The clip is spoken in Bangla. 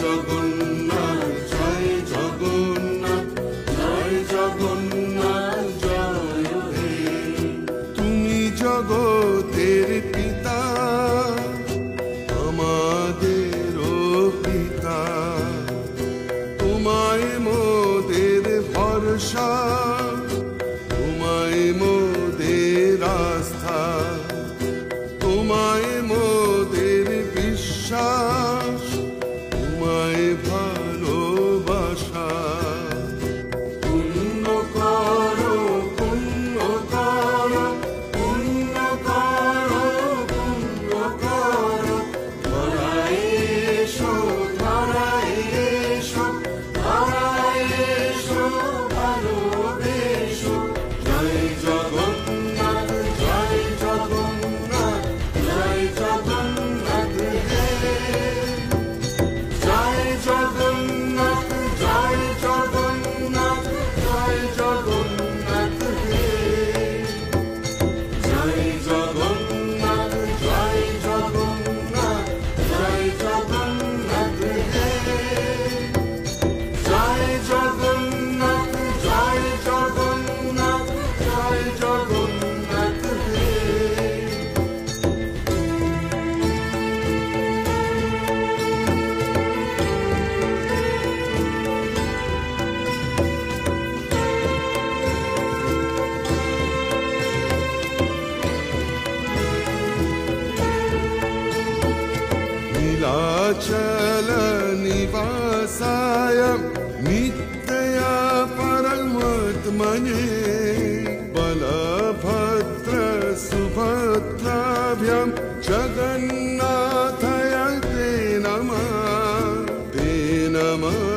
জগন্নাথ জয় জগন্নাথ জয় জগন্নাথ জয় হে। তুমি জগতের পিতা আমাদেরও পিতা, তোমায় মোদের ভরসা, তোমায় মোদের আস্থা, তোমায় মোদের বিশ্বাস, তোমায় ভালোবাসা। পুণ্য করো পুণ্য করো পুণ্য করো পুণ্য করো, ধরায় এসো ধরায় এসো ধরায় এসো ভালোবেসো। জয় জগন্নাথ জয় জগন্নাথ জয় জগন্নাথ হে। জয় জগন্নাথ জয় জগন্নাথ জয় জগন্নাথ হে। জয় জগন্নাথ জয় জগন্নাথ জয় জগন্নাথ হে। জয় জগন্নাথ জয় জগন্নাথ জয় জগন্নাথ হে। नीलाचल निवासाय नित्या परमात्मने बलभद्र सुभद्राभ्यां जगन्नाथाय ते नमः ते नमः।